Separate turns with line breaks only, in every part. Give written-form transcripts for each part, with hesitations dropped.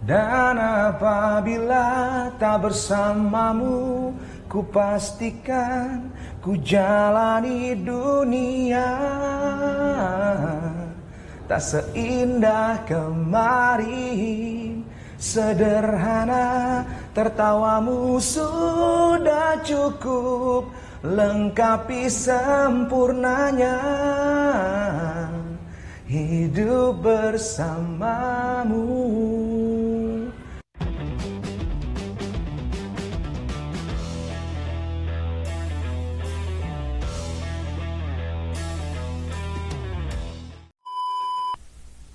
Dan apabila tak bersamamu, ku pastikan ku jalani dunia tak seindah kemarin. Sederhana, tertawamu sudah cukup lengkapi sempurnanya hidup bersamamu.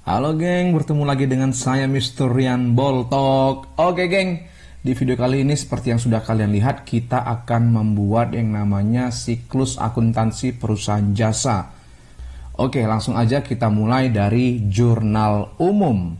Halo geng, bertemu lagi dengan saya Mr. Rian Boltok. Oke geng, di video kali ini seperti yang sudah kalian lihat, kita akan membuat yang namanya siklus akuntansi perusahaan jasa. Oke, langsung aja kita mulai dari jurnal umum.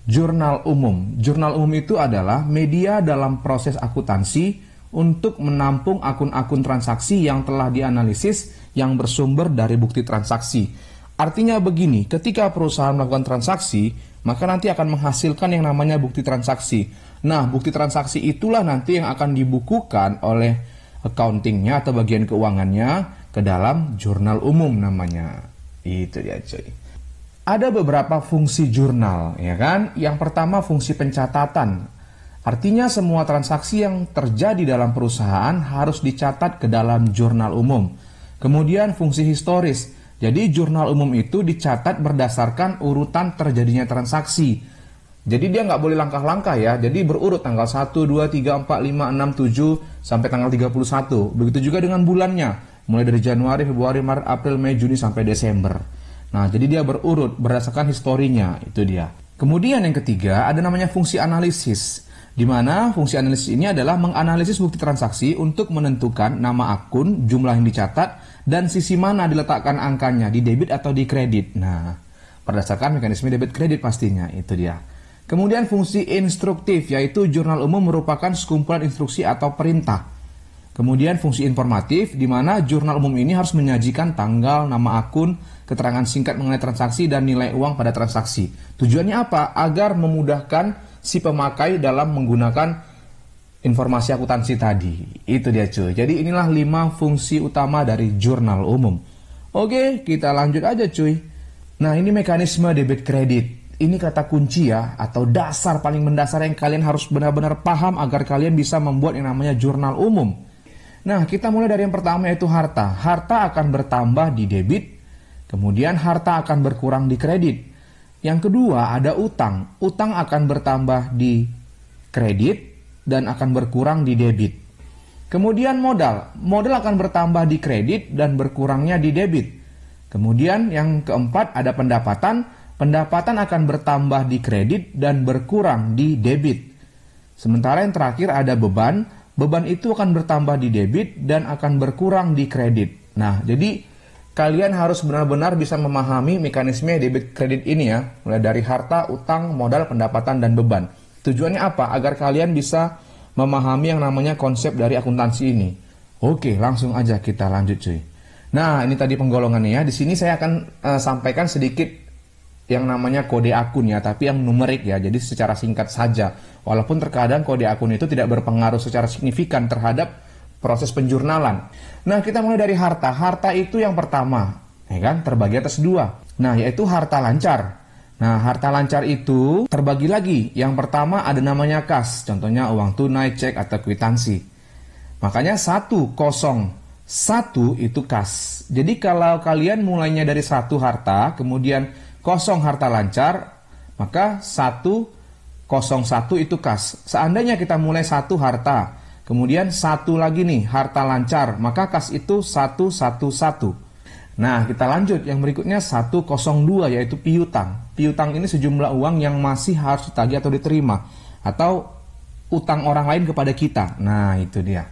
Jurnal umum. Jurnal umum itu adalah media dalam proses akuntansi untuk menampung akun-akun transaksi yang telah dianalisis yang bersumber dari bukti transaksi. Artinya begini, ketika perusahaan melakukan transaksi, maka nanti akan menghasilkan yang namanya bukti transaksi. Nah, bukti transaksi itulah nanti yang akan dibukukan oleh accountingnya atau bagian keuangannya ke dalam jurnal umum namanya. Itu dia cuy. Ada beberapa fungsi jurnal, ya kan? Yang pertama fungsi pencatatan. Artinya semua transaksi yang terjadi dalam perusahaan harus dicatat ke dalam jurnal umum. Kemudian fungsi historis. Jadi jurnal umum itu dicatat berdasarkan urutan terjadinya transaksi. Jadi dia nggak boleh langkah-langkah ya. Jadi berurut tanggal 1, 2, 3, 4, 5, 6, 7 sampai tanggal 31. Begitu juga dengan bulannya. Mulai dari Januari, Februari, Maret, April, Mei, Juni sampai Desember. Nah, jadi dia berurut berdasarkan historinya. Itu dia. Kemudian yang ketiga ada namanya fungsi analisis. Di mana fungsi analisis ini adalah menganalisis bukti transaksi untuk menentukan nama akun, jumlah yang dicatat, dan sisi mana diletakkan angkanya, di debit atau di kredit. Nah, berdasarkan mekanisme debit kredit pastinya, itu dia. Kemudian fungsi instruktif, yaitu jurnal umum merupakan sekumpulan instruksi atau perintah. Kemudian fungsi informatif, di mana jurnal umum ini harus menyajikan tanggal, nama akun, keterangan singkat mengenai transaksi, dan nilai uang pada transaksi. Tujuannya apa? Agar memudahkan si pemakai dalam menggunakan informasi akuntansi tadi. Itu dia cuy. Jadi inilah 5 fungsi utama dari jurnal umum. Oke, kita lanjut aja cuy. Nah, ini mekanisme debit kredit. Ini kata kunci ya, atau dasar paling mendasar yang kalian harus benar-benar paham agar kalian bisa membuat yang namanya jurnal umum. Nah, kita mulai dari yang pertama yaitu harta. Harta akan bertambah di debit, kemudian harta akan berkurang di kredit. Yang kedua ada utang. Utang akan bertambah di kredit dan akan berkurang di debit. Kemudian modal. Modal akan bertambah di kredit dan berkurangnya di debit. Kemudian yang keempat ada pendapatan. Pendapatan akan bertambah di kredit dan berkurang di debit. Sementara yang terakhir ada beban. Beban itu akan bertambah di debit dan akan berkurang di kredit. Nah, jadi kalian harus benar-benar bisa memahami mekanisme debit kredit ini ya. Mulai dari harta, utang, modal, pendapatan, dan beban. Tujuannya apa? Agar kalian bisa memahami yang namanya konsep dari akuntansi ini. Oke, langsung aja kita lanjut cuy. Nah, ini tadi penggolongannya ya. Di sini saya akan sampaikan sedikit yang namanya kode akun ya, tapi yang numerik ya. Jadi secara singkat saja. Walaupun terkadang kode akun itu tidak berpengaruh secara signifikan terhadap proses penjurnalan. Nah, kita mulai dari harta. Harta itu yang pertama, ya kan? Terbagi atas 2. Nah, yaitu harta lancar. Nah, harta lancar itu terbagi lagi. Yang pertama ada namanya kas. Contohnya uang tunai, cek, atau kwitansi. Makanya 101 itu kas. Jadi kalau kalian mulainya dari 1 harta, kemudian 0 harta lancar, maka 101 itu kas. Seandainya kita mulai 1 harta, kemudian 1 lagi nih harta lancar, maka kas itu 111. Nah, kita lanjut. Yang berikutnya 102 yaitu piutang. Piutang ini sejumlah uang yang masih harus ditagih atau diterima. Atau utang orang lain kepada kita. Nah, itu dia.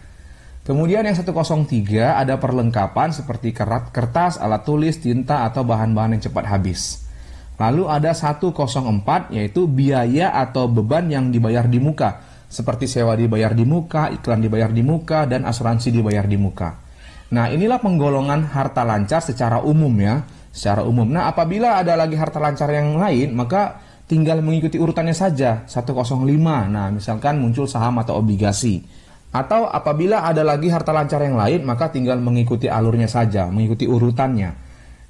Kemudian yang 103 ada perlengkapan seperti kertas, alat tulis, tinta, atau bahan-bahan yang cepat habis. Lalu ada 104 yaitu biaya atau beban yang dibayar di muka. Seperti sewa dibayar di muka, iklan dibayar di muka, dan asuransi dibayar di muka. Nah, inilah penggolongan harta lancar secara umum ya. Secara umum. Nah, apabila ada lagi harta lancar yang lain, maka tinggal mengikuti urutannya saja, 105. Nah, misalkan muncul saham atau obligasi. Atau apabila ada lagi harta lancar yang lain, maka tinggal mengikuti alurnya saja, mengikuti urutannya.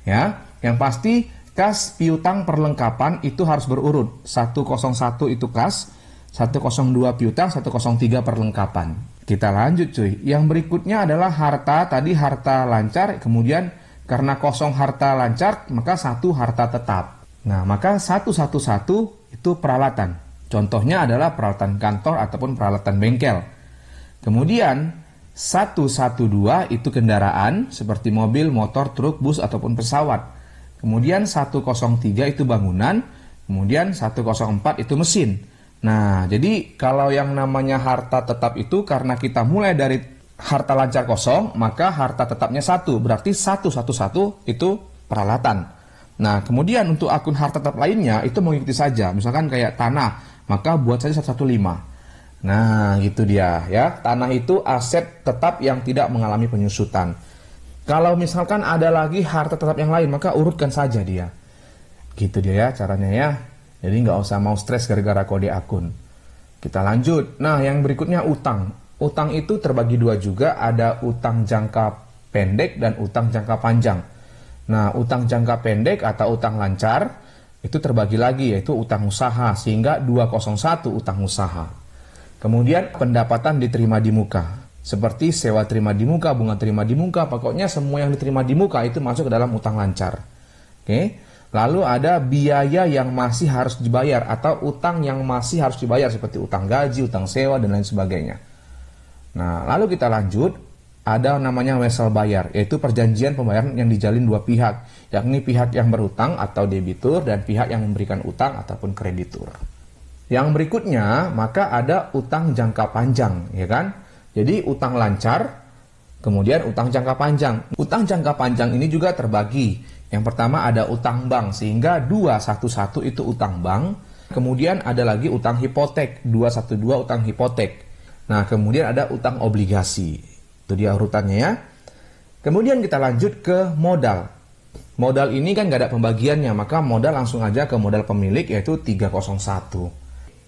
Ya, yang pasti kas piutang perlengkapan itu harus berurut. 101 itu kas, 102 piutang, 103 perlengkapan. Kita lanjut cuy. Yang berikutnya adalah harta, tadi harta lancar, kemudian karena kosong harta lancar, maka 1 harta tetap. Nah, maka 111 itu peralatan. Contohnya adalah peralatan kantor ataupun peralatan bengkel. Kemudian 112 itu kendaraan seperti mobil, motor, truk, bus ataupun pesawat. Kemudian 103 itu bangunan, kemudian 104 itu mesin. Nah, jadi kalau yang namanya harta tetap itu karena kita mulai dari harta lancar kosong, maka harta tetapnya 1, berarti 111 itu peralatan. Nah, kemudian untuk akun harta tetap lainnya itu mengikuti saja. Misalkan kayak tanah, maka buat saja 115. Nah, gitu dia ya. Tanah itu aset tetap yang tidak mengalami penyusutan. Kalau misalkan ada lagi harta tetap yang lain, maka urutkan saja dia. Gitu dia ya caranya ya. Jadi nggak usah mau stres gara-gara kode akun. Kita lanjut. Nah, yang berikutnya utang. Utang itu terbagi 2 juga. Ada utang jangka pendek dan utang jangka panjang. Nah, utang jangka pendek atau utang lancar itu terbagi lagi, yaitu utang usaha, sehingga 201 utang usaha. Kemudian pendapatan diterima di muka, seperti sewa terima di muka, bunga terima di muka, pokoknya semua yang diterima di muka itu masuk ke dalam utang lancar. Oke. Lalu ada biaya yang masih harus dibayar atau utang yang masih harus dibayar seperti utang gaji, utang sewa, dan lain sebagainya. Nah, lalu kita lanjut. Ada namanya wesel bayar, yaitu perjanjian pembayaran yang dijalin 2 pihak, yakni pihak yang berutang atau debitur dan pihak yang memberikan utang ataupun kreditur. Yang berikutnya, maka ada utang jangka panjang, ya kan? Jadi utang lancar, kemudian utang jangka panjang. Utang jangka panjang ini juga terbagi. Yang pertama ada utang bank, sehingga 211 itu utang bank. Kemudian ada lagi utang hipotek, 212 utang hipotek. Nah, kemudian ada utang obligasi. Itu dia urutannya ya. Kemudian kita lanjut ke modal. Modal ini kan nggak ada pembagiannya, maka modal langsung aja ke modal pemilik, yaitu 301.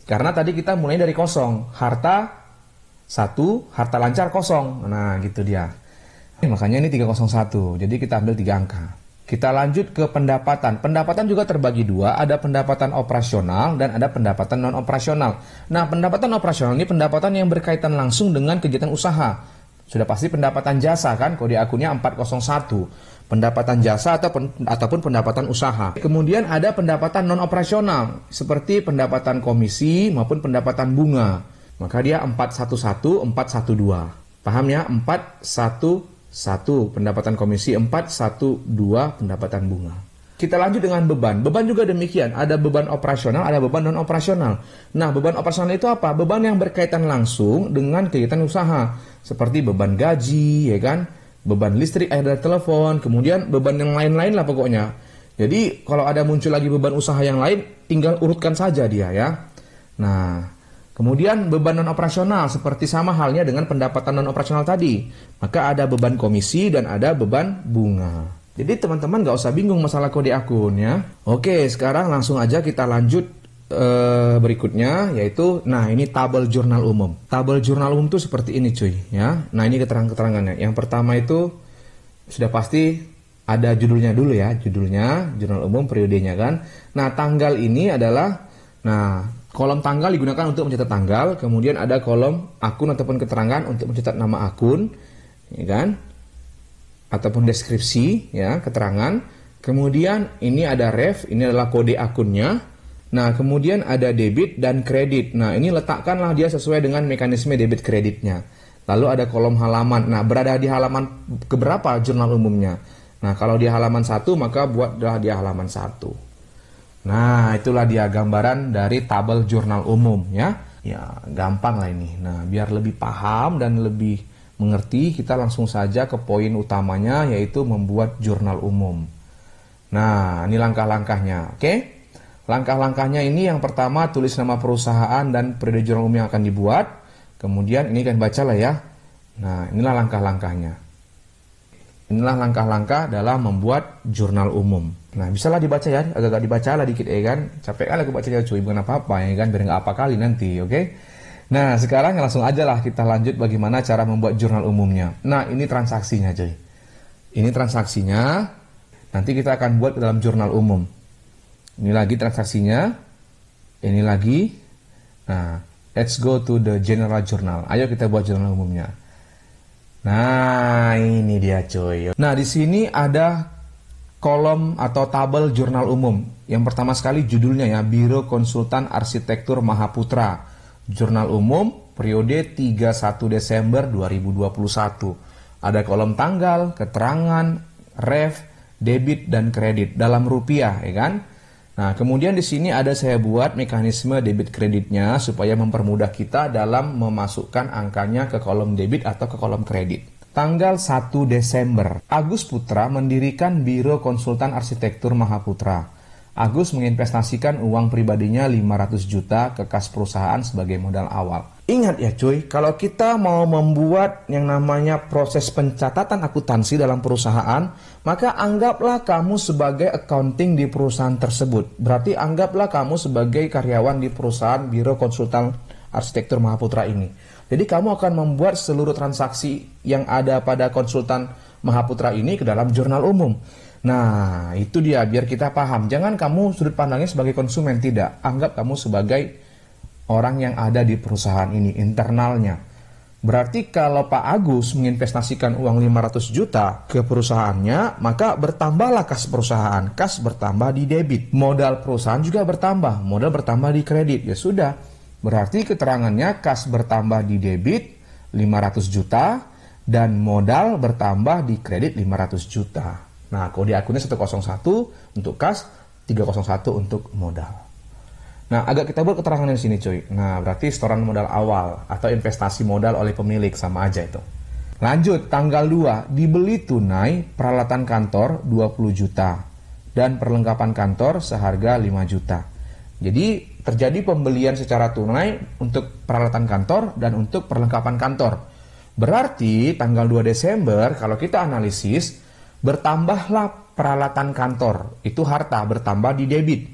Karena tadi kita mulai dari kosong. Harta 1, harta lancar kosong. Nah, gitu dia. Makanya ini 301. Jadi kita ambil 3 angka. Kita lanjut ke pendapatan. Pendapatan juga terbagi 2, ada pendapatan operasional dan ada pendapatan non operasional. Nah, pendapatan operasional ini pendapatan yang berkaitan langsung dengan kegiatan usaha. Sudah pasti pendapatan jasa kan, kode akunnya 401. Pendapatan jasa ataupun pendapatan usaha. Kemudian ada pendapatan non operasional seperti pendapatan komisi maupun pendapatan bunga. Maka dia 411, 412. Paham ya? 411 pendapatan komisi, 412 pendapatan bunga. Kita lanjut dengan beban. Beban juga demikian. Ada beban operasional, ada beban non operasional. Nah, beban operasional itu apa? Beban yang berkaitan langsung dengan kegiatan usaha. Seperti beban gaji, ya kan? Beban listrik, air, dan telepon. Kemudian beban yang lain-lain lah pokoknya. Jadi, kalau ada muncul lagi beban usaha yang lain, tinggal urutkan saja dia ya. Nah, kemudian beban non operasional. Seperti sama halnya dengan pendapatan non operasional tadi. Maka ada beban komisi dan ada beban bunga. Jadi teman-teman nggak usah bingung masalah kode akun ya. Oke, sekarang langsung aja kita lanjut berikutnya, yaitu nah ini tabel jurnal umum. Tabel jurnal umum itu seperti ini cuy ya. Nah ini keterangan-keterangannya. Yang pertama itu sudah pasti ada judulnya dulu ya, judulnya jurnal umum periodenya kan. Nah tanggal ini adalah, nah kolom tanggal digunakan untuk mencatat tanggal. Kemudian ada kolom akun ataupun keterangan untuk mencatat nama akun, ya kan? Ataupun deskripsi ya, keterangan. Kemudian ini ada ref, ini adalah kode akunnya. Nah, kemudian ada debit dan kredit. Nah, ini letakkanlah dia sesuai dengan mekanisme debit kreditnya. Lalu ada kolom halaman. Nah, berada di halaman keberapa jurnal umumnya? Nah, kalau di halaman 1 maka buatlah di halaman 1. Nah, itulah dia gambaran dari tabel jurnal umum ya. Ya, gampang lah ini. Nah, biar lebih paham dan lebih mengerti, kita langsung saja ke poin utamanya, yaitu membuat jurnal umum. Nah, ini langkah-langkahnya, oke? Langkah-langkahnya ini yang pertama, tulis nama perusahaan dan periode jurnal umum yang akan dibuat. Kemudian ini kan bacalah ya. Nah, inilah langkah-langkahnya. Inilah langkah-langkah dalam membuat jurnal umum. Nah, bisalah dibaca ya, agak-agak dibaca lah dikit ya kan. Capek kali aku bacanya cuy, bukan apa-apa ya kan, biar nggak apa kali nanti, oke? Nah, sekarang langsung aja lah kita lanjut bagaimana cara membuat jurnal umumnya. Nah, ini transaksinya cuy. Ini transaksinya, nanti kita akan buat ke dalam jurnal umum. Ini lagi transaksinya, ini lagi. Nah, let's go to the general journal. Ayo kita buat jurnal umumnya. Nah, ini dia cuy. Nah, di sini ada kolom atau tabel jurnal umum. Yang pertama sekali judulnya ya, Biro Konsultan Arsitektur Mahaputra. Jurnal umum periode 31 Desember 2021. Ada kolom tanggal, keterangan, ref, debit dan kredit dalam rupiah, ya kan? Nah, kemudian di sini ada saya buat mekanisme debit kreditnya supaya mempermudah kita dalam memasukkan angkanya ke kolom debit atau ke kolom kredit. Tanggal 1 Desember, Agus Putra mendirikan Biro Konsultan Arsitektur Mahaputra. Agus menginvestasikan uang pribadinya 500 juta ke kas perusahaan sebagai modal awal. Ingat ya cuy, kalau kita mau membuat yang namanya proses pencatatan akuntansi dalam perusahaan, maka anggaplah kamu sebagai accounting di perusahaan tersebut. Berarti anggaplah kamu sebagai karyawan di perusahaan Biro Konsultan Arsitektur Mahaputra ini. Jadi kamu akan membuat seluruh transaksi yang ada pada konsultan Mahaputra ini ke dalam jurnal umum. Nah, itu dia biar kita paham. Jangan kamu sudut pandangnya sebagai konsumen, tidak. Anggap kamu sebagai orang yang ada di perusahaan ini, internalnya. Berarti kalau Pak Agus menginvestasikan uang 500 juta ke perusahaannya, maka bertambahlah kas perusahaan. Kas bertambah di debit. Modal perusahaan juga bertambah. Modal bertambah di kredit. Ya sudah. Berarti keterangannya kas bertambah di debit 500 juta dan modal bertambah di kredit 500 juta. Nah, kode akunnya 101 untuk kas, 301 untuk modal. Nah, agak kita buat keterangan di sini cuy. Nah, berarti setoran modal awal atau investasi modal oleh pemilik, sama aja itu. Lanjut, tanggal 2, dibeli tunai peralatan kantor 20 juta dan perlengkapan kantor seharga 5 juta. Jadi, terjadi pembelian secara tunai untuk peralatan kantor dan untuk perlengkapan kantor. Berarti, tanggal 2 Desember, kalau kita analisis, bertambahlah peralatan kantor. Itu harta bertambah di debit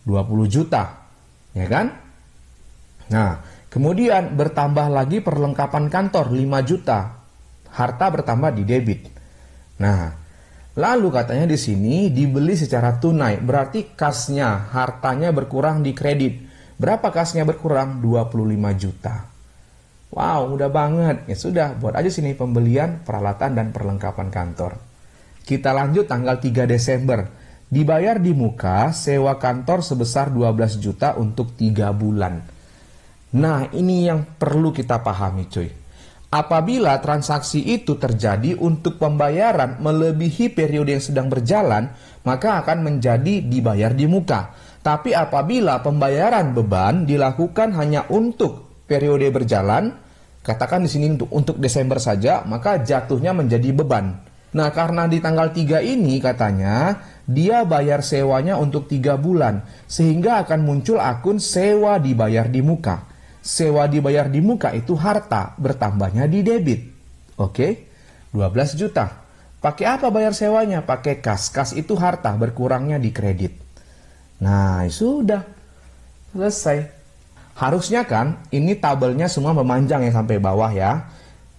20 juta. Ya kan? Nah, kemudian bertambah lagi perlengkapan kantor 5 juta. Harta bertambah di debit. Nah, lalu katanya di sini dibeli secara tunai. Berarti kasnya, hartanya berkurang di kredit. Berapa kasnya berkurang? 25 juta. Wow, mudah banget. Ya sudah, buat aja sini pembelian peralatan dan perlengkapan kantor. Kita lanjut tanggal 3 Desember. Dibayar di muka, sewa kantor sebesar 12 juta untuk 3 bulan. Nah, ini yang perlu kita pahami cuy. Apabila transaksi itu terjadi untuk pembayaran melebihi periode yang sedang berjalan, maka akan menjadi dibayar di muka. Tapi apabila pembayaran beban dilakukan hanya untuk periode berjalan, katakan di sini untuk Desember saja, maka jatuhnya menjadi beban. Nah, karena di tanggal 3 ini katanya dia bayar sewanya untuk 3 bulan, sehingga akan muncul akun sewa dibayar di muka. Sewa dibayar di muka itu harta, bertambahnya di debit. Oke, 12 juta. Pakai apa bayar sewanya? Pakai kas. Kas itu harta, berkurangnya di kredit. Nah, sudah. Selesai. Harusnya kan, ini tabelnya semua memanjang ya sampai bawah ya.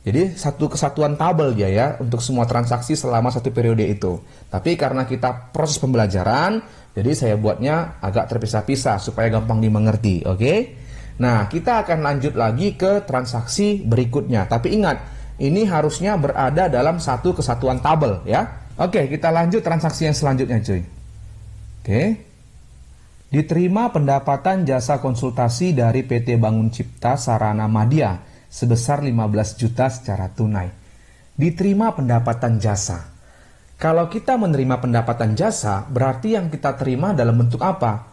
Jadi satu kesatuan tabel dia ya untuk semua transaksi selama satu periode itu. Tapi karena kita proses pembelajaran, jadi saya buatnya agak terpisah-pisah supaya gampang dimengerti, oke? Nah, kita akan lanjut lagi ke transaksi berikutnya. Tapi ingat, ini harusnya berada dalam satu kesatuan tabel ya. Oke, kita lanjut transaksi yang selanjutnya cuy. Oke. Diterima pendapatan jasa konsultasi dari PT Bangun Cipta Sarana Madya sebesar 15 juta secara tunai. Diterima pendapatan jasa. Kalau kita menerima pendapatan jasa, berarti yang kita terima dalam bentuk apa?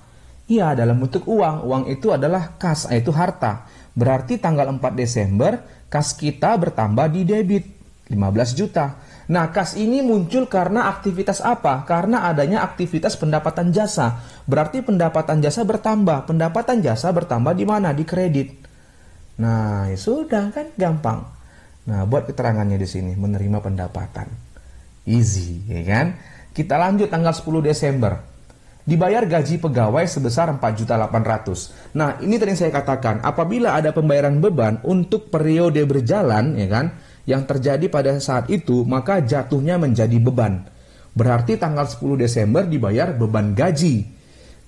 Iya, dalam bentuk uang. Uang itu adalah kas, yaitu harta. Berarti tanggal 4 Desember, kas kita bertambah di debit 15 juta. Nah, kas ini muncul karena aktivitas apa? Karena adanya aktivitas pendapatan jasa. Berarti pendapatan jasa bertambah. Pendapatan jasa bertambah di mana? Di kredit. Nah, ya sudah kan gampang. Nah, buat keterangannya di sini, menerima pendapatan. Easy, ya kan? Kita lanjut tanggal 10 Desember. Dibayar gaji pegawai sebesar 4.800.000. Nah, ini tadi yang saya katakan, apabila ada pembayaran beban untuk periode berjalan, ya kan, yang terjadi pada saat itu, maka jatuhnya menjadi beban. Berarti tanggal 10 Desember dibayar beban gaji.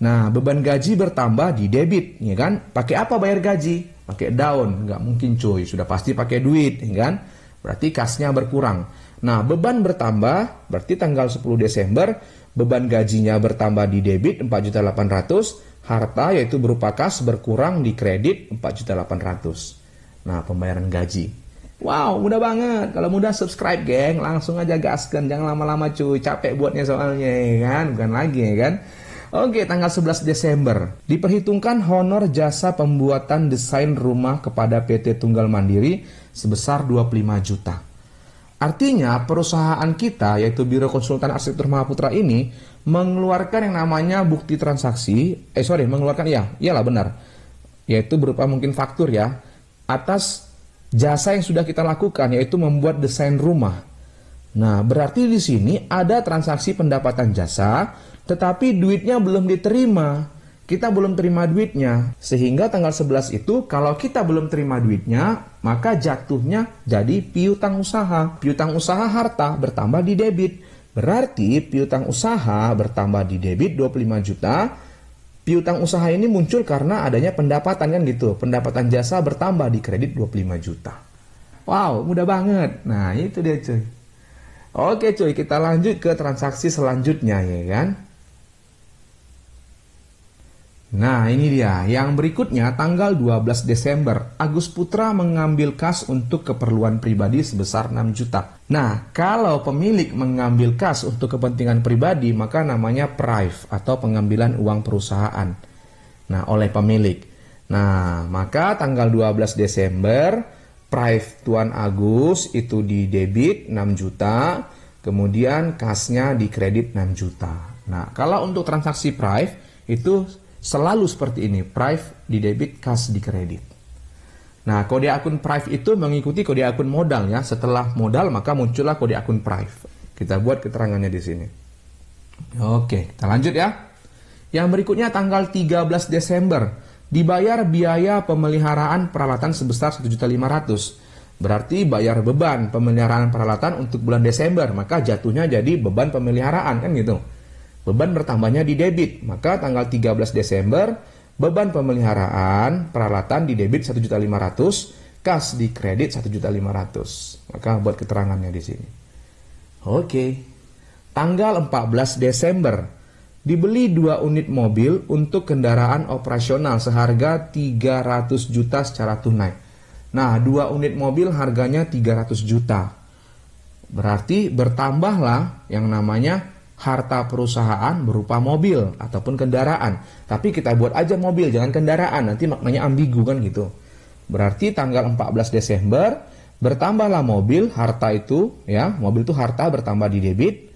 Nah, beban gaji bertambah di debit, ya kan? Pakai apa bayar gaji? Pakai daun, nggak mungkin cuy. Sudah pasti pakai duit, ya kan? Berarti kasnya berkurang. Nah, beban bertambah, berarti tanggal 10 Desember, beban gajinya bertambah di debit 4.800.000, harta yaitu berupa kas berkurang di kredit 4.800.000. Nah, pembayaran gaji. Wow, mudah banget. Kalau mudah subscribe, geng. Langsung aja gaskan, jangan lama-lama cuy. Capek buatnya soalnya, ya kan? Bukan lagi, ya kan? Oke, tanggal 11 Desember. Diperhitungkan honor jasa pembuatan desain rumah kepada PT Tunggal Mandiri sebesar 25 juta. Artinya, perusahaan kita, yaitu Biro Konsultan Arsitektur Mahaputra ini, mengeluarkan yang namanya bukti transaksi, iyalah benar. Yaitu berupa mungkin faktur ya, atas jasa yang sudah kita lakukan, yaitu membuat desain rumah. Nah, berarti di sini ada transaksi pendapatan jasa, tetapi duitnya belum diterima. Kita belum terima duitnya. Sehingga tanggal 11 itu, kalau kita belum terima duitnya, maka jatuhnya jadi piutang usaha. Piutang usaha harta bertambah di debit. Berarti piutang usaha bertambah di debit 25 juta. Piutang usaha ini muncul karena adanya pendapatan kan gitu. Pendapatan jasa bertambah di kredit 25 juta. Wow, mudah banget. Nah, itu dia cuy. Oke cuy, kita lanjut ke transaksi selanjutnya ya kan. Nah, ini dia. Yang berikutnya tanggal 12 Desember, Agus Putra mengambil kas untuk keperluan pribadi sebesar 6 juta. Nah, kalau pemilik mengambil kas untuk kepentingan pribadi, maka namanya prive atau pengambilan uang perusahaan. Nah, oleh pemilik. Nah, maka tanggal 12 Desember, prive Tuan Agus itu di debit 6 juta, kemudian kasnya di kredit 6 juta. Nah, kalau untuk transaksi prive itu selalu seperti ini, prive di debit, kas di kredit. Nah, kode akun prive itu mengikuti kode akun modal ya. Setelah modal maka muncullah kode akun prive. Kita buat keterangannya di sini. Oke, kita lanjut ya. Yang berikutnya tanggal 13 Desember, dibayar biaya pemeliharaan peralatan sebesar 1.500.000. Berarti bayar beban pemeliharaan peralatan untuk bulan Desember, maka jatuhnya jadi beban pemeliharaan kan gitu. Beban bertambahnya di debit, maka tanggal 13 Desember, beban pemeliharaan peralatan di debit 1.500.000, kas di kredit 1.500.000. Maka buat keterangannya di sini. Oke. Tanggal 14 Desember, dibeli 2 unit mobil untuk kendaraan operasional seharga 300 juta secara tunai. Nah, 2 unit mobil harganya 300 juta. Berarti bertambahlah yang namanya harta perusahaan berupa mobil ataupun kendaraan. Tapi kita buat aja mobil, jangan kendaraan. Nanti maknanya ambigu kan gitu. Berarti tanggal 14 Desember bertambahlah mobil, harta itu ya, mobil itu harta bertambah di debit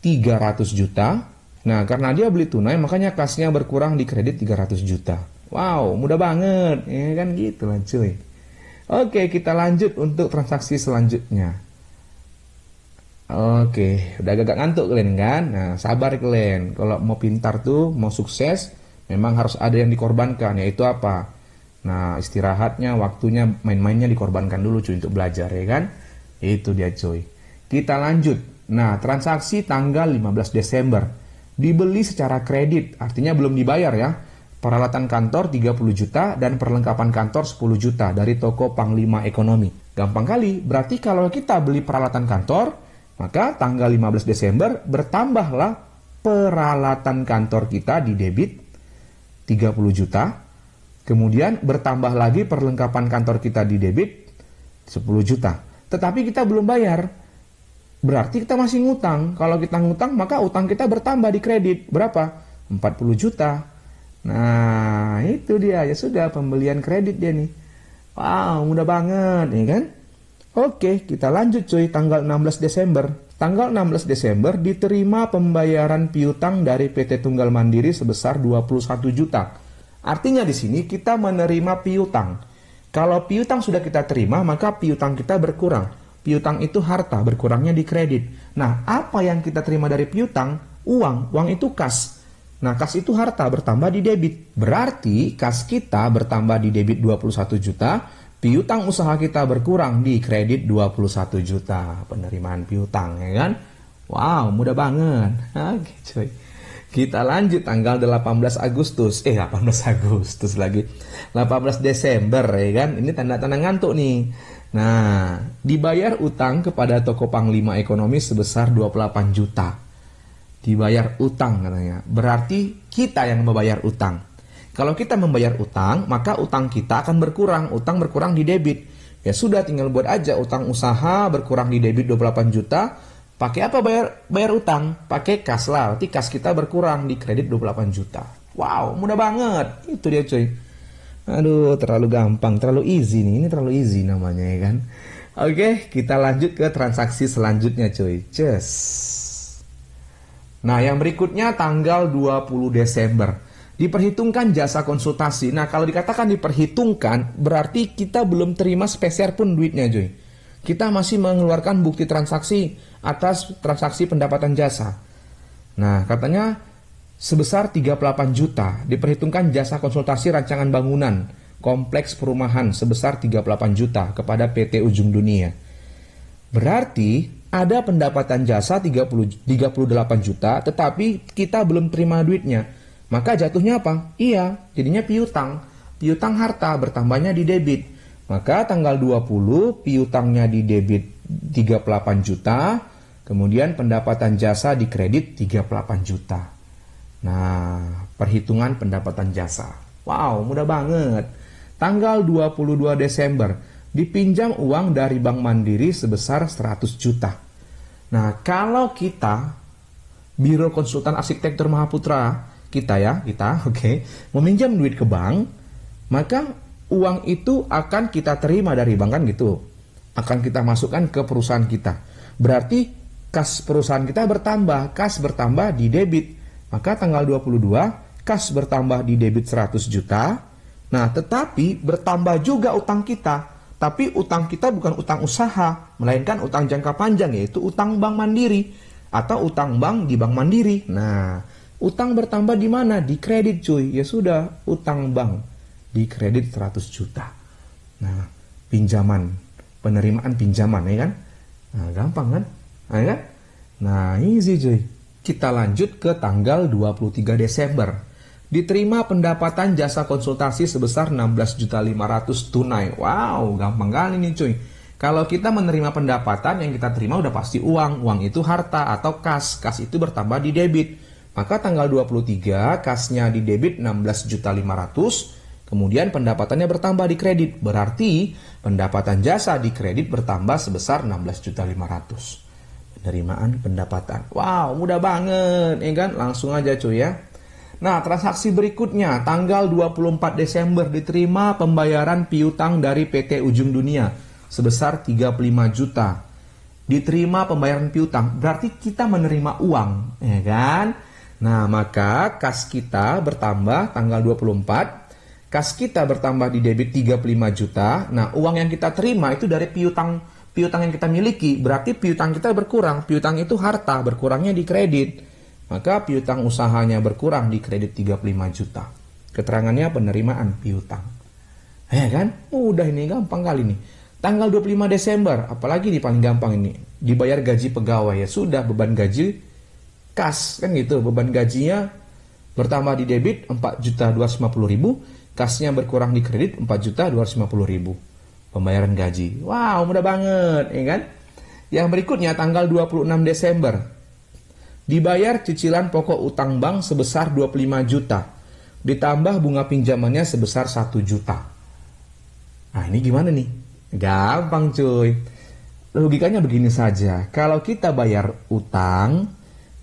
300 juta. Nah, karena dia beli tunai makanya kasnya berkurang di kredit 300 juta. Wow, mudah banget. Ya kan gitu lah cuy. Oke, kita lanjut untuk transaksi selanjutnya. Oke, udah agak ngantuk kalian kan? Nah, sabar kalian. Kalau mau pintar tuh, mau sukses, memang harus ada yang dikorbankan, yaitu apa? Nah, istirahatnya, waktunya, main-mainnya dikorbankan dulu cuy untuk belajar ya kan? Itu dia cuy. Kita lanjut. Nah, transaksi tanggal 15 Desember. Dibeli secara kredit, artinya belum dibayar ya. Peralatan kantor 30 juta dan perlengkapan kantor 10 juta dari toko Panglima Ekonomi. Gampang kali, berarti kalau kita beli peralatan kantor, maka tanggal 15 Desember bertambahlah peralatan kantor kita di debit 30 juta. Kemudian bertambah lagi perlengkapan kantor kita di debit 10 juta. Tetapi kita belum bayar. Berarti kita masih ngutang. Kalau kita ngutang maka utang kita bertambah di kredit. Berapa? 40 juta. Nah, itu dia. Ya sudah, pembelian kredit dia nih. Wow, mudah banget, ya kan? Oke, kita lanjut cuy, tanggal 16 Desember. Tanggal 16 Desember diterima pembayaran piutang dari PT Tunggal Mandiri sebesar 21 juta. Artinya di sini kita menerima piutang. Kalau piutang sudah kita terima, maka piutang kita berkurang. Piutang itu harta, berkurangnya di kredit. Nah, apa yang kita terima dari piutang? Uang. Uang itu kas. Nah, kas itu harta, bertambah di debit. Berarti kas kita bertambah di debit 21 juta, piutang usaha kita berkurang di kredit 21 juta. Penerimaan piutang, ya kan? Wow, mudah banget. Oke, cuy. Kita lanjut tanggal 18 Agustus. 18 Agustus lagi. 18 Desember, ya kan? Ini tanda-tanda ngantuk nih. Nah, dibayar utang kepada toko panglima ekonomi sebesar 28 juta. Dibayar utang katanya. Berarti kita yang membayar utang. Kalau kita membayar utang, maka utang kita akan berkurang. Utang berkurang di debit. Ya sudah, tinggal buat aja utang usaha berkurang di debit 28 juta. Pakai apa bayar utang? Pakai kas lah. Berarti kas kita berkurang di kredit 28 juta. Wow, mudah banget. Itu dia cuy. Aduh, terlalu gampang, terlalu easy nih. Ini terlalu easy namanya, ya kan? Oke, kita lanjut ke transaksi selanjutnya cuy. Cus. Nah, yang berikutnya tanggal 20 Desember. Diperhitungkan jasa konsultasi. Nah, kalau dikatakan diperhitungkan, berarti kita belum terima sepeser pun duitnya cuy. Kita masih mengeluarkan bukti transaksi atas transaksi pendapatan jasa. Nah, katanya sebesar 38 juta diperhitungkan jasa konsultasi rancangan bangunan kompleks perumahan sebesar 38 juta kepada PT Ujung Dunia. Berarti ada pendapatan jasa 38 juta tetapi kita belum terima duitnya. Maka jatuhnya apa? Iya, jadinya piutang. Piutang harta bertambahnya di debit. Maka tanggal 20 piutangnya di debit 38 juta, kemudian pendapatan jasa di kredit 38 juta. Nah, perhitungan pendapatan jasa. Wow, mudah banget. Tanggal 22 Desember, dipinjam uang dari Bank Mandiri sebesar 100 juta. Nah, kalau kita, Biro Konsultan Arsitektur Mahaputra, kita, oke, meminjam duit ke bank, maka uang itu akan kita terima dari bank kan gitu. Akan kita masukkan ke perusahaan kita. Berarti kas perusahaan kita bertambah, kas bertambah di debit. Maka tanggal 22, kas bertambah di debit 100 juta. Nah, tetapi bertambah juga utang kita. Tapi utang kita bukan utang usaha, melainkan utang jangka panjang, yaitu utang Bank Mandiri atau utang bank di Bank Mandiri. Nah, utang bertambah di mana? Di kredit cuy. Ya sudah, utang bank di kredit 100 juta. Nah, pinjaman, penerimaan pinjaman, ya kan? Nah, gampang kan? Nah, ya kan? Nah, easy cuy. Kita lanjut ke tanggal 23 Desember. Diterima pendapatan jasa konsultasi sebesar 16.500.000 tunai. Wow, gampang kali nih cuy. Kalau kita menerima pendapatan yang kita terima udah pasti uang. Uang itu harta atau kas. Kas itu bertambah di debit. Maka tanggal 23 kasnya di debit 16.500.000. Kemudian pendapatannya bertambah di kredit. Berarti pendapatan jasa di kredit bertambah sebesar 16.500.000. Penerimaan pendapatan. Wow, mudah banget, ya kan? Langsung aja cuy ya. Nah, transaksi berikutnya tanggal 24 Desember diterima pembayaran piutang dari PT Ujung Dunia sebesar 35 juta. Diterima pembayaran piutang, berarti kita menerima uang, ya kan? Nah, maka kas kita bertambah tanggal 24. Kas kita bertambah di debit 35 juta. Nah, uang yang kita terima itu dari piutang yang kita miliki. Berarti piutang kita berkurang. Piutang itu harta, berkurangnya di kredit. Maka piutang usahanya berkurang di kredit 35 juta. Keterangannya penerimaan piutang. Ya kan? Mudah ini, gampang kali nih. Tanggal 25 Desember, apalagi nih paling gampang ini. Dibayar gaji pegawai, ya sudah, beban gaji kas, kan gitu. Beban gajinya bertambah di debit 4.250.000. Kasnya berkurang di kredit 4.250.000. Pembayaran gaji. Wow, mudah banget, ya kan? Yang berikutnya tanggal 26 Desember. Dibayar cicilan pokok utang bank sebesar 25 juta. Ditambah bunga pinjamannya sebesar 1 juta. Nah, ini gimana nih? Gampang cuy. Logikanya begini saja. Kalau kita bayar utang,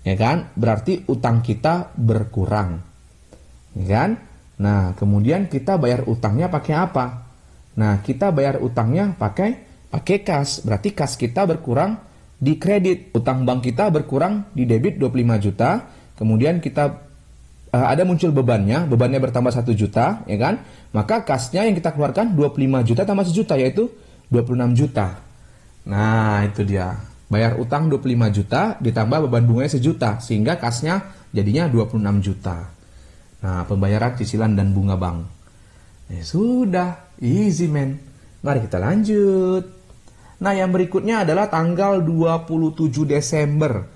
ya kan? Berarti utang kita berkurang. Ya kan? Nah, kemudian kita bayar utangnya pakai apa? Nah, kita bayar utangnya pakai kas. Berarti kas kita berkurang di kredit. Utang bank kita berkurang di debit 25 juta. Kemudian kita ada muncul bebannya bertambah 1 juta, ya kan? Maka kasnya yang kita keluarkan 25 juta tambah 1 juta, yaitu 26 juta. Nah, itu dia. Bayar utang 25 juta ditambah beban bunganya 1 juta, sehingga kasnya jadinya 26 juta. Nah, pembayaran cicilan dan bunga bank. Sudah, easy man. Mari kita lanjut. Nah, yang berikutnya adalah tanggal 27 Desember.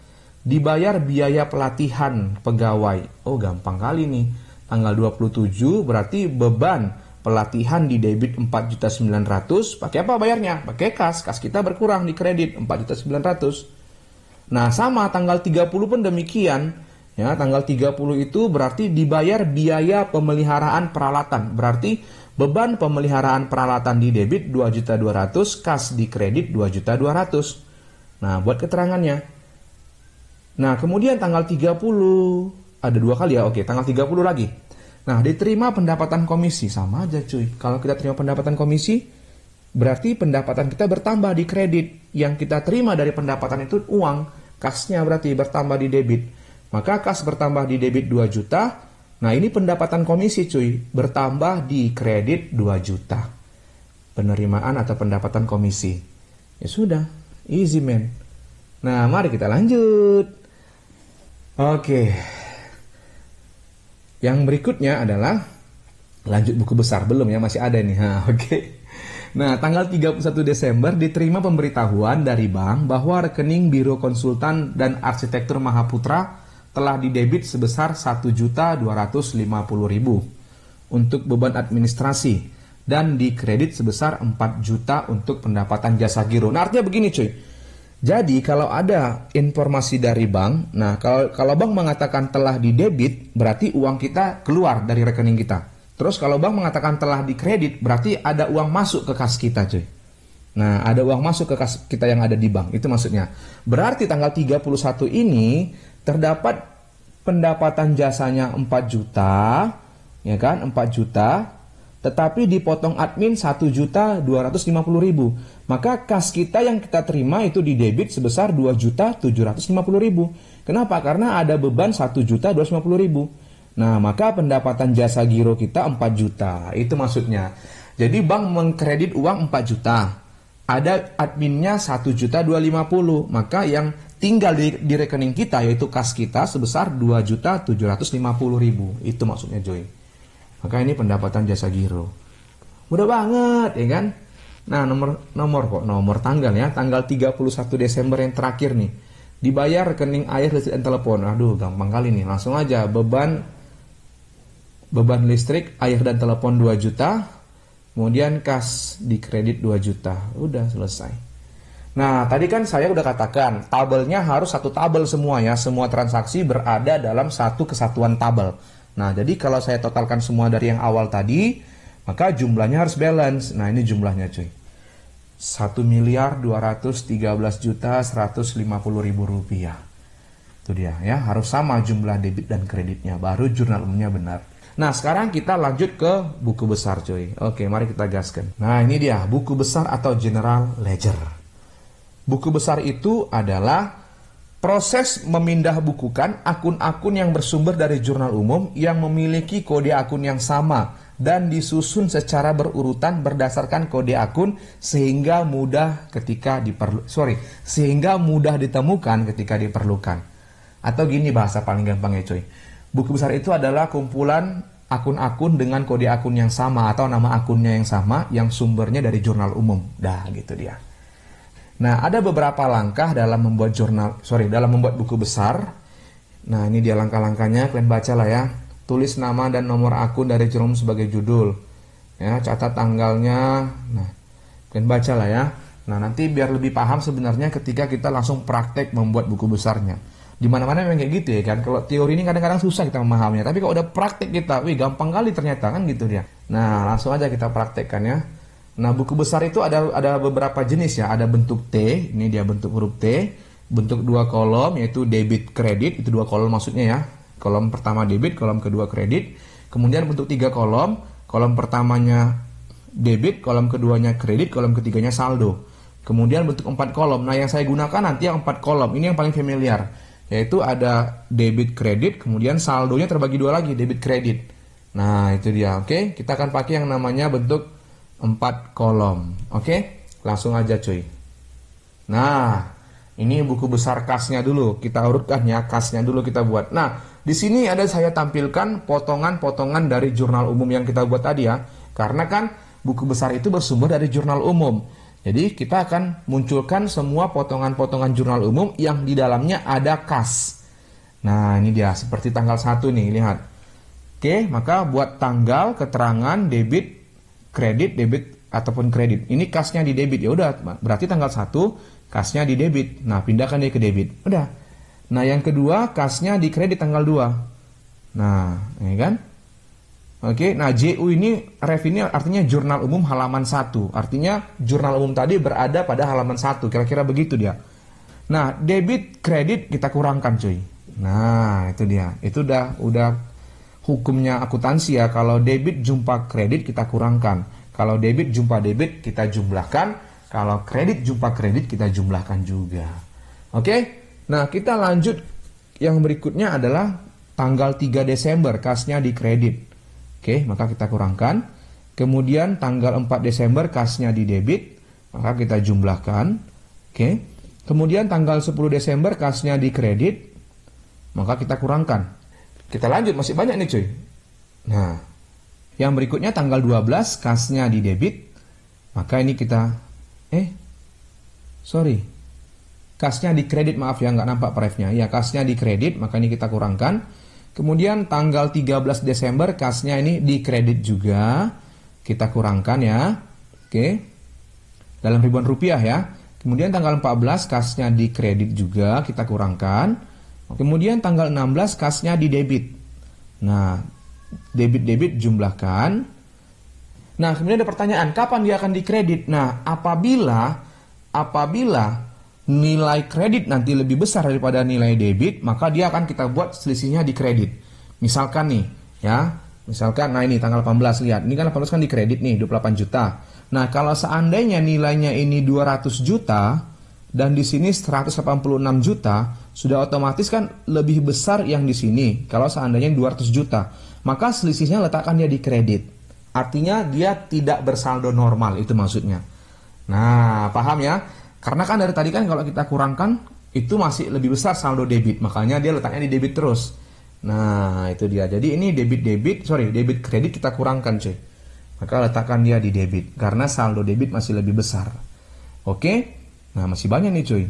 Dibayar biaya pelatihan pegawai. Oh, gampang kali nih. Tanggal 27 berarti beban pelatihan di debit 4.900.000. Pakai apa bayarnya? Pakai kas. Kas kita berkurang di kredit 4.900.000. Nah, sama tanggal 30 pun demikian. Ya, tanggal 30 itu berarti dibayar biaya pemeliharaan peralatan. Berarti beban pemeliharaan peralatan di debit 2.200.000, kas di kredit 2.200.000. Nah, buat keterangannya. Nah, kemudian tanggal 30 ada 2 kali ya. Oke, tanggal 30 lagi. Nah, diterima pendapatan komisi. Sama aja cuy. Kalau kita terima pendapatan komisi, berarti pendapatan kita bertambah di kredit. Yang kita terima dari pendapatan itu uang. Kasnya berarti bertambah di debit. Maka kas bertambah di debit 2 juta. Nah, ini pendapatan komisi cuy. Bertambah di kredit 2 juta. Penerimaan atau pendapatan komisi. Ya sudah. Easy man. Nah, mari kita lanjut. Oke. Yang berikutnya adalah lanjut buku besar. Belum ya, masih ada nih. Oke. Nah, tanggal 31 Desember diterima pemberitahuan dari bank bahwa rekening Biro Konsultan dan Arsitektur Mahaputra telah didebit sebesar 1.250.000 untuk beban administrasi dan dikredit sebesar 4 juta untuk pendapatan jasa giro. Nah, artinya begini cuy. Jadi kalau ada informasi dari bank, nah kalau bank mengatakan telah didebit, berarti uang kita keluar dari rekening kita. Terus kalau bank mengatakan telah dikredit, berarti ada uang masuk ke kas kita cuy. Nah, ada uang masuk ke kas kita yang ada di bank, itu maksudnya. Berarti tanggal 31 ini terdapat pendapatan jasanya 4 juta, ya kan, 4 juta, tetapi dipotong admin 1.250.000. Maka kas kita yang kita terima itu di debit sebesar 2.750.000. Kenapa? Karena ada beban 1.250.000. Nah, maka pendapatan jasa giro kita 4 juta. Itu maksudnya. Jadi bank mengkredit uang 4 juta. Ada adminnya 1.250.000. Maka yang tinggal di rekening kita yaitu kas kita sebesar 2.750.000. Itu maksudnya Joy. Maka ini pendapatan jasa giro. Mudah banget, ya kan? Nah, nomor tanggal ya, tanggal 31 Desember yang terakhir nih. Dibayar rekening air, listrik, dan telepon. Aduh, gampang kali nih. Langsung aja beban listrik, air, dan telepon 2 juta. Kemudian kas di kredit 2 juta. Udah selesai. Nah, tadi kan saya udah katakan, tabelnya harus satu tabel semua ya. Semua transaksi berada dalam satu kesatuan tabel. Nah, jadi kalau saya totalkan semua dari yang awal tadi, maka jumlahnya harus balance. Nah, ini jumlahnya cuy. 1.213.150.000 rupiah. Itu dia ya, harus sama jumlah debit dan kreditnya. Baru jurnal umumnya benar. Nah, sekarang kita lanjut ke buku besar cuy. Oke, mari kita gaskan. Nah, ini dia, buku besar atau General Ledger. Buku besar itu adalah proses memindah bukukan akun-akun yang bersumber dari jurnal umum yang memiliki kode akun yang sama dan disusun secara berurutan berdasarkan kode akun sehingga mudah ditemukan ketika diperlukan. Atau gini bahasa paling gampangnya coy. Buku besar itu adalah kumpulan akun-akun dengan kode akun yang sama atau nama akunnya yang sama yang sumbernya dari jurnal umum. Dah gitu dia. Nah, ada beberapa langkah dalam membuat buku besar. Nah, ini dia langkah-langkahnya, kalian baca lah ya. Tulis nama dan nomor akun dari jurnal sebagai judul. Ya, catat tanggalnya. Nah, kalian baca lah ya. Nah, nanti biar lebih paham sebenarnya ketika kita langsung praktek membuat buku besarnya. Di mana-mana memang kayak gitu ya kan. Kalau teori ini kadang-kadang susah kita memahaminya, tapi kalau udah praktek kita, gampang kali ternyata kan gitu dia. Nah, langsung aja kita praktekkan ya. Nah, buku besar itu ada beberapa jenis ya. Ada bentuk T, ini dia bentuk huruf T. Bentuk 2 kolom, yaitu debit kredit, itu 2 kolom maksudnya ya. Kolom pertama debit, kolom kedua kredit. Kemudian bentuk 3 kolom, kolom pertamanya debit, kolom keduanya kredit, kolom ketiganya saldo. Kemudian bentuk 4 kolom. Nah, yang saya gunakan nanti yang 4 kolom, ini yang paling familiar. Yaitu ada debit kredit, kemudian saldonya terbagi 2 lagi, debit kredit. Nah, itu dia, oke. Kita akan pakai yang namanya bentuk 4 kolom. Oke, langsung aja cuy. Nah, ini buku besar kasnya dulu. Kita urutkan ya, kasnya dulu kita buat. Nah, di sini ada saya tampilkan potongan-potongan dari jurnal umum yang kita buat tadi ya. Karena kan buku besar itu bersumber dari jurnal umum. Jadi kita akan munculkan semua potongan-potongan jurnal umum yang di dalamnya ada kas. Nah, ini dia seperti tanggal 1 nih, lihat. Oke, maka buat tanggal, keterangan, debit, kredit, debit ataupun kredit. Ini kasnya di debit. Ya udah, berarti tanggal 1 kasnya di debit. Nah, pindahkan dia ke debit. Udah. Nah, yang kedua kasnya di kredit tanggal 2. Nah, ini kan? Oke, nah JU ini, ref ini artinya jurnal umum halaman 1. Artinya jurnal umum tadi berada pada halaman 1. Kira-kira begitu dia. Nah, debit, kredit kita kurangkan cuy. Nah, itu dia. Itu udah hukumnya akuntansi ya. Kalau debit jumpa kredit kita kurangkan. Kalau debit jumpa debit kita jumlahkan. Kalau kredit jumpa kredit kita jumlahkan juga. Oke? Nah, kita lanjut. Yang berikutnya adalah tanggal 3 Desember kasnya di kredit. Oke, maka kita kurangkan. Kemudian tanggal 4 Desember kasnya di debit. Maka kita jumlahkan. Oke. Kemudian tanggal 10 Desember kasnya di kredit. Maka kita kurangkan. Kita lanjut, masih banyak nih cuy. Nah, yang berikutnya tanggal 12 kasnya di debit. Maka ini kita kasnya di kredit, maaf ya, nggak nampak prefnya. Ya, kasnya di kredit, maka ini kita kurangkan. Kemudian tanggal 13 Desember kasnya ini di kredit juga. Kita kurangkan ya. Oke. Dalam ribuan rupiah ya. Kemudian tanggal 14 kasnya di kredit juga, kita kurangkan. Kemudian tanggal 16 kasnya di debit. Nah, debit jumlahkan. Nah, kemudian ada pertanyaan, kapan dia akan dikredit? Nah, apabila nilai kredit nanti lebih besar daripada nilai debit, maka dia akan kita buat selisihnya di kredit. Misalkan nih, ya. Misalkan, nah ini tanggal 18, lihat. Ini kan 18 kan di kredit nih, 28 juta. Nah, kalau seandainya nilainya ini 200 juta, dan di sini 186 juta, sudah otomatis kan lebih besar yang di sini. Kalau seandainya 200 juta, maka selisihnya letakkan dia di kredit. Artinya dia tidak bersaldo normal, itu maksudnya. Nah, paham ya? Karena kan dari tadi kan kalau kita kurangkan, itu masih lebih besar saldo debit. Makanya dia letaknya di debit terus. Nah, itu dia. Jadi ini debit kredit kita kurangkan cuy. Maka letakkan dia di debit. Karena saldo debit masih lebih besar. Oke? Nah, masih banyak nih cuy.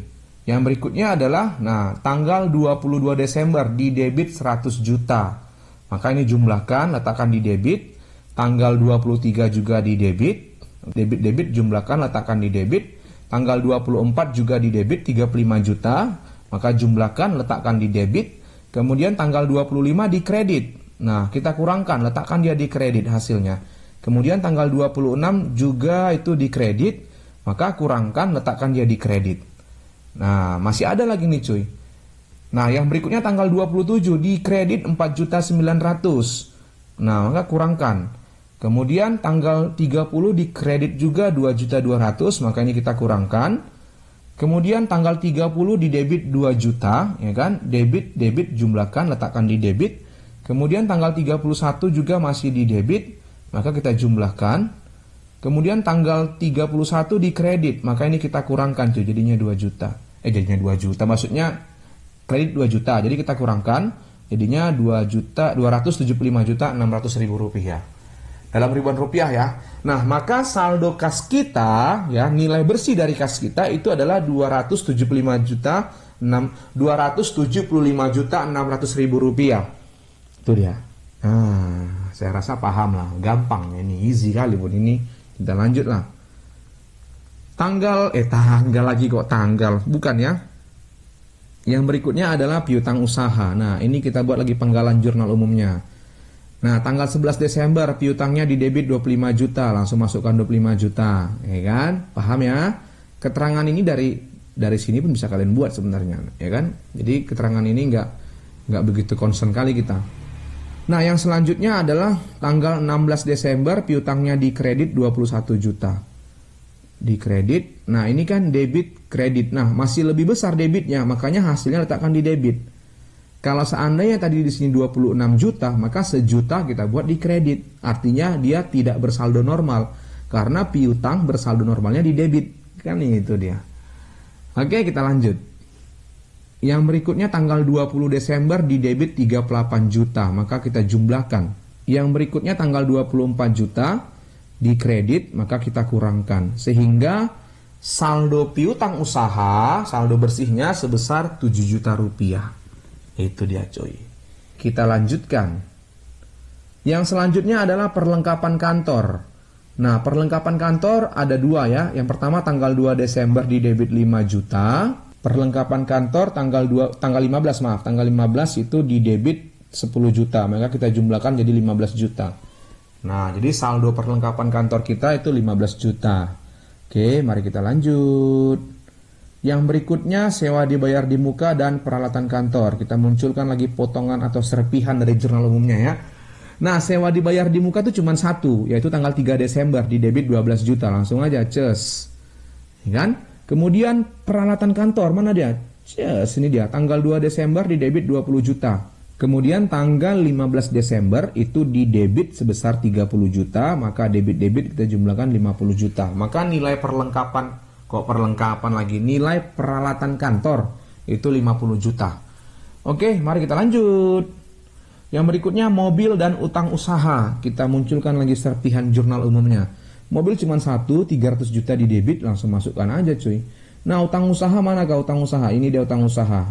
Yang berikutnya adalah, nah, tanggal 22 Desember di debit 100 juta. Maka ini jumlahkan, letakkan di debit. Tanggal 23 juga di debit. Debit jumlahkan, letakkan di debit. Tanggal 24 juga di debit 35 juta. Maka jumlahkan, letakkan di debit. Kemudian tanggal 25 di kredit. Nah, kita kurangkan, letakkan dia di kredit hasilnya. Kemudian tanggal 26 juga itu di kredit. Maka kurangkan, letakkan dia di kredit. Nah, masih ada lagi nih cuy. Nah, yang berikutnya tanggal 27 di kredit 4.900.000. Nah, maka kurangkan. Kemudian tanggal 30 di kredit juga 2.200.000, maka ini kita kurangkan. Kemudian tanggal 30 di debit 2 juta, ya kan? Debit jumlahkan, letakkan di debit. Kemudian tanggal 31 juga masih di debit, maka kita jumlahkan. Kemudian tanggal 31 di kredit, maka ini kita kurangkan tuh, jadinya 2 juta. Jadinya 2 juta, maksudnya kredit 2 juta. Jadi kita kurangkan, jadinya 2.275.600.000 rupiah. Dalam ribuan rupiah ya. Nah, maka saldo kas kita, ya, nilai bersih dari kas kita itu adalah 275.600.000 rupiah. Itu dia. Nah, saya rasa paham lah, gampang ini, easy kali buat ini. Kita lanjut lah. Tanggal bukan ya. Yang berikutnya adalah piutang usaha. Nah, ini kita buat lagi penggalan jurnal umumnya. Nah, tanggal 11 Desember piutangnya di debit 25 juta, langsung masukkan 25 juta, ya kan? Paham ya? Keterangan ini dari sini pun bisa kalian buat sebenarnya, ya kan? Jadi keterangan ini nggak begitu concern kali kita. Nah, yang selanjutnya adalah tanggal 16 Desember piutangnya di kredit 21 juta. Di kredit, nah ini kan debit kredit. Nah, masih lebih besar debitnya, makanya hasilnya letakkan di debit. Kalau seandainya tadi di sini 26 juta, maka sejuta kita buat di kredit. Artinya dia tidak bersaldo normal. Karena piutang bersaldo normalnya di debit. Kan itu dia. Oke, kita lanjut. Yang berikutnya tanggal 20 Desember di debit 38 juta, maka kita jumlahkan. Yang berikutnya tanggal 24 juta di kredit, maka kita kurangkan. Sehingga saldo piutang usaha, saldo bersihnya sebesar 7 juta rupiah. Itu dia coy. Kita lanjutkan. Yang selanjutnya adalah perlengkapan kantor. Nah, perlengkapan kantor ada dua ya. Yang pertama tanggal 2 Desember di debit 5 juta. Perlengkapan kantor tanggal 15 itu di debit 10 juta. Maka kita jumlahkan jadi 15 juta. Nah, jadi saldo perlengkapan kantor kita itu 15 juta. Oke, mari kita lanjut. Yang berikutnya sewa dibayar di muka dan peralatan kantor. Kita munculkan lagi potongan atau serpihan dari jurnal umumnya ya. Nah, sewa dibayar di muka itu cuma satu, yaitu tanggal 3 Desember di debit 12 juta. Langsung aja, ces. Ya kan? Kemudian peralatan kantor, mana dia? Ces, ini dia. Tanggal 2 Desember di debit 20 juta. Kemudian tanggal 15 Desember itu di debit sebesar 30 juta. Maka debit-debit kita jumlahkan 50 juta. Maka nilai perlengkapan lagi. Nilai peralatan kantor itu 50 juta. Oke, mari kita lanjut. Yang berikutnya mobil dan utang usaha. Kita munculkan lagi serpihan jurnal umumnya. Mobil cuma satu, 300 juta di debit, langsung masukkan aja cuy. Nah, utang usaha mana kah utang usaha? Ini dia utang usaha.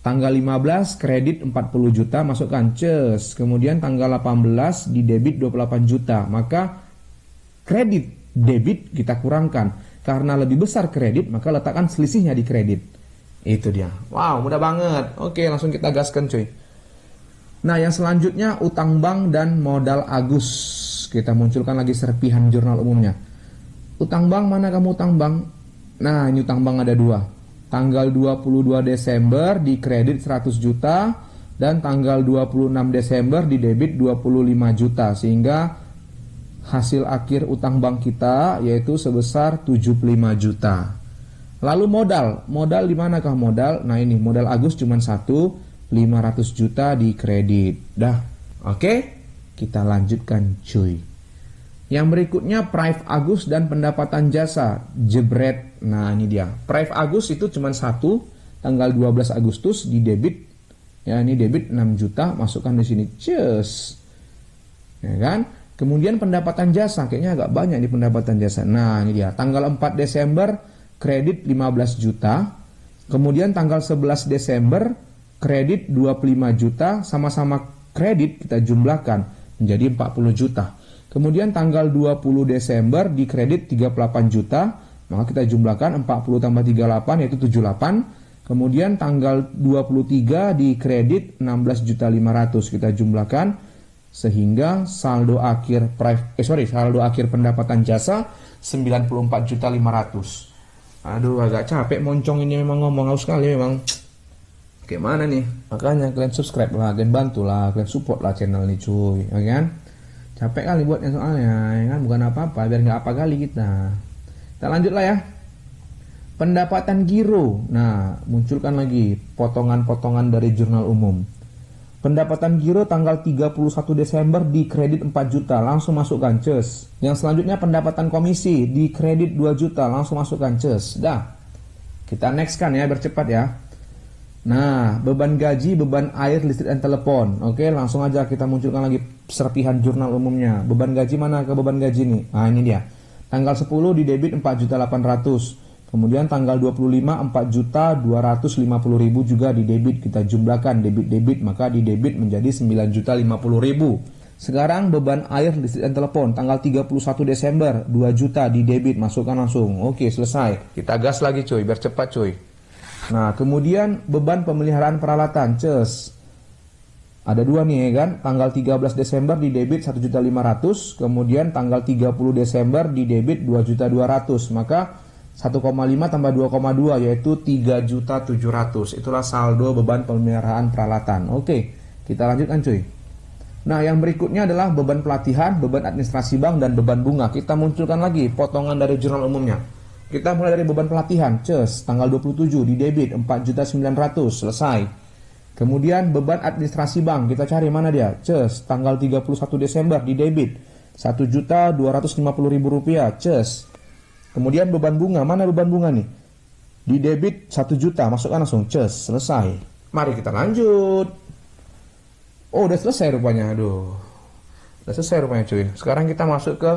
Tanggal 15 kredit 40 juta, masukkan ces. Kemudian tanggal 18 di debit 28 juta. Maka kredit debit kita kurangkan. Karena lebih besar kredit, maka letakkan selisihnya di kredit. Itu dia. Wow, mudah banget. Oke, langsung kita gaskan cuy. Nah, yang selanjutnya utang bank dan modal Agus. Kita munculkan lagi serpihan jurnal umumnya. Utang bank, mana kamu utang bank? Nah, ini utang bank ada dua. Tanggal 22 Desember di kredit 100 juta dan tanggal 26 Desember di debit 25 juta. Sehingga hasil akhir utang bank kita yaitu sebesar 75 juta. Lalu modal di manakah modal? Nah, ini modal Agus cuma satu, 500 juta di kredit. Dah. Oke. Kita lanjutkan cuy. Yang berikutnya Prive Agus dan pendapatan jasa. Jebret. Nah, ini dia. Prive Agus itu cuma satu, tanggal 12 Agustus di debit. Ya, ini debit 6 juta, masukkan di sini. Cus. Ya kan? Kemudian pendapatan jasa, kayaknya agak banyak di pendapatan jasa. Nah, ini dia. Tanggal 4 Desember kredit 15 juta. Kemudian tanggal 11 Desember kredit 25 juta, sama-sama kredit kita jumlahkan menjadi 40 juta. Kemudian tanggal 20 Desember di kredit 38 juta, maka kita jumlahkan 40 tambah 38 yaitu 78. Kemudian tanggal 23 di kredit 16 juta 500 kita jumlahkan sehingga saldo akhir saldo akhir pendapatan jasa 94 juta 500. Aduh, agak capek moncong ini, memang ngomong haus sekali memang. Gimana nih? Makanya kalian subscribe lah, kalian bantu lah, kalian support lah channel ini cuy, ya kan? Capek kali buatnya soalnya, ya kan? Bukan apa-apa, biar nggak apa kali kita. Kita lanjut lah ya. Pendapatan giro. Nah, munculkan lagi potongan-potongan dari jurnal umum. Pendapatan giro tanggal 31 Desember di kredit 4 juta, langsung masukkan ces. Yang selanjutnya pendapatan komisi di kredit 2 juta, langsung masukkan ces. Dah. Kita next kan ya, bercepat ya. Nah, beban gaji, beban air, listrik, dan telepon. Oke, langsung aja kita munculkan lagi serpihan jurnal umumnya. Beban gaji mana ke beban gaji nih? Nah, ini dia. Tanggal 10 di debit 4.800.000. Kemudian tanggal 25 4.250.000 juga di debit. Kita jumlahkan debit-debit, maka di debit menjadi 9.050.000. Sekarang beban air, listrik, dan telepon. Tanggal 31 Desember 2 juta di debit, masukkan langsung. Oke, selesai. Kita gas lagi cuy, biar cepat cuy. Nah, kemudian beban pemeliharaan peralatan, ces. Ada dua nih ya kan, tanggal 13 Desember di debit 1.500.000, kemudian tanggal 30 Desember di debit 2.200.000, maka 1,5 tambah 2,2 yaitu 3.700.000. Itulah saldo beban pemeliharaan peralatan. Oke, kita lanjutkan cuy. Nah, yang berikutnya adalah beban pelatihan, beban administrasi bank, dan beban bunga. Kita munculkan lagi potongan dari jurnal umumnya. Kita mulai dari beban pelatihan, ces, tanggal 27 di debit 4.900.000, selesai. Kemudian beban administrasi bank, kita cari mana dia, ces, tanggal 31 Desember di debit 1.250.000 rupiah, ces. Kemudian beban bunga, mana beban bunga nih? Di debit 1 juta, masukkan langsung, ces, selesai. Mari kita lanjut. Oh, udah selesai rupanya, aduh. Udah selesai rupanya cuy. Sekarang kita masuk ke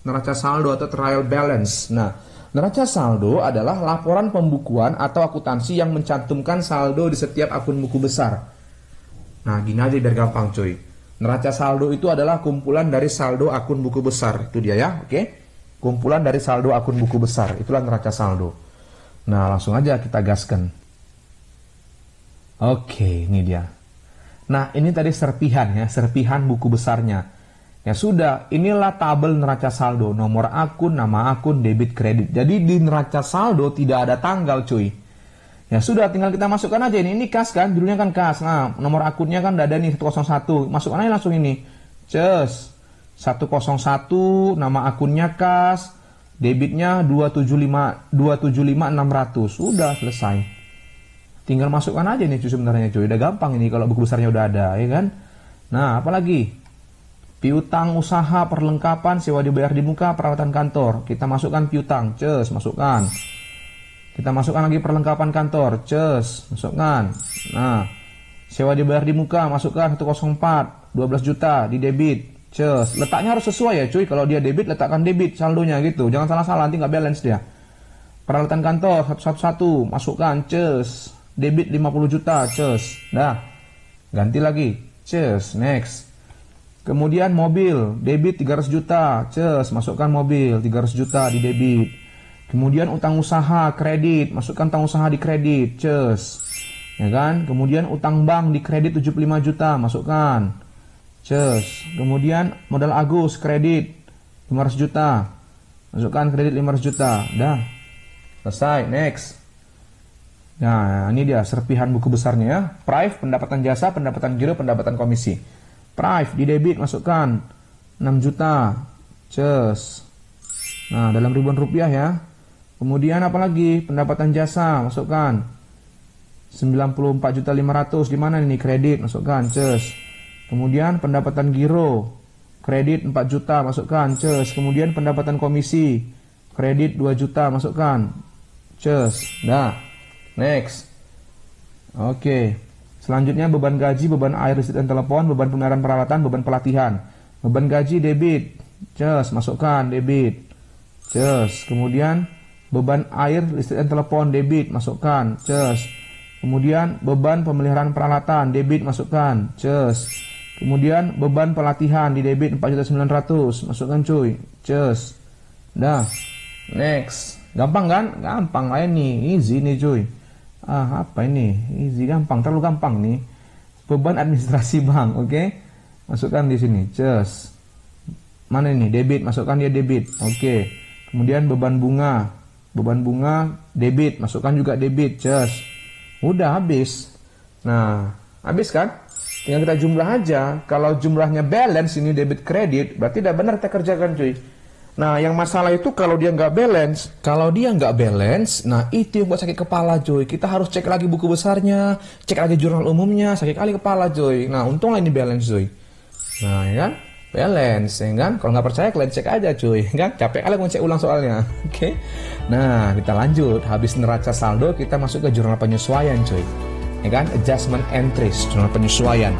neraca saldo atau trial balance. Nah, neraca saldo adalah laporan pembukuan atau akuntansi yang mencantumkan saldo di setiap akun buku besar. Nah, gini aja biar gampang cuy. Neraca saldo itu adalah kumpulan dari saldo akun buku besar. Itu dia ya, oke? Kumpulan dari saldo akun buku besar. Itulah neraca saldo. Nah, langsung aja kita gaskan. Oke, ini dia. Nah, ini tadi serpihan ya, serpihan buku besarnya. Ya sudah, inilah tabel neraca saldo, nomor akun, nama akun, debit, kredit. Jadi di neraca saldo tidak ada tanggal cuy. Ya sudah, tinggal kita masukkan aja ini kas kan, judulnya kan kas. Nah, nomor akunnya kan udah ada nih 101. Masukkan aja langsung ini. Ces. 101, nama akunnya kas. Debitnya 275 600. Sudah selesai. Tinggal masukkan aja nih cuy sebenarnya cuy. Udah gampang ini kalau buku besarnya udah ada, ya kan? Nah, apalagi? Piutang usaha, perlengkapan, sewa dibayar di muka, peralatan kantor. Kita masukkan piutang, ces, masukkan. Kita masukkan lagi perlengkapan kantor, ces, masukkan. Nah, sewa dibayar di muka, masukkan 104, 12 juta di debit. Ces, letaknya harus sesuai ya cuy. Kalau dia debit, letakkan debit saldonya gitu. Jangan salah-salah, nanti nggak balance dia. Peralatan kantor 111, masukkan, ces. Debit 50 juta, ces. Dah. Ganti lagi, ces, next. Kemudian mobil, debit 300 juta, ces. Masukkan mobil, 300 juta di debit. Kemudian utang usaha, kredit. Masukkan utang usaha di kredit, ces. Ya kan? Kemudian utang bank di kredit 75 juta, masukkan. Ces. Kemudian modal Agus kredit 500 juta. Masukkan kredit 500 juta. Dah. Selesai. Next. Nah, ini dia serpihan buku besarnya ya. Prive, pendapatan jasa, pendapatan giro, pendapatan komisi. Prive di debit masukkan 6 juta. Ces. Nah, dalam ribuan rupiah ya. Kemudian apa lagi? Pendapatan jasa masukkan 94.500.000. Di mana ini kredit? Masukkan, ces. Kemudian pendapatan giro, kredit 4 juta, masukkan, ces. Kemudian pendapatan komisi, kredit 2 juta, masukkan, ces. Dah, next. Oke. Selanjutnya beban gaji, beban air, listrik dan telepon, beban pemeliharaan peralatan, beban pelatihan. Beban gaji debit, ces, masukkan, debit, ces. Kemudian beban air, listrik dan telepon, debit, masukkan, ces. Kemudian beban pemeliharaan peralatan, debit, masukkan, ces. Kemudian beban pelatihan di debit 4.900.000, masukkan cuy, ces. Dah. Next. Gampang kan? Gampang lah ini, easy nih cuy. Apa ini? Easy, gampang, terlalu gampang nih. Beban administrasi bank, oke? Masukkan di sini, ces. Mana ini? Debit, masukkan dia debit. Oke. Kemudian beban bunga. Beban bunga debit, masukkan juga debit, ces. Udah habis. Nah, habis kan? Tinggal kita jumlah aja. Kalau jumlahnya balance ini debit kredit, berarti udah benar kita kerjakan cuy. Nah, yang masalah itu kalau dia nggak balance. Kalau dia nggak balance, nah itu yang buat sakit kepala cuy. Kita harus cek lagi buku besarnya, cek lagi jurnal umumnya, sakit kali kepala cuy. Nah, untunglah ini balance cuy. Nah, ya kan? Balance, ya kan? Kalau nggak percaya kalian cek aja cuy, kan? Capek kali ngecek ulang soalnya. Oke. Nah, kita lanjut. Habis neraca saldo, kita masuk ke jurnal penyesuaian cuy. Ya kan? Adjustment entries, jurnal penyesuaian.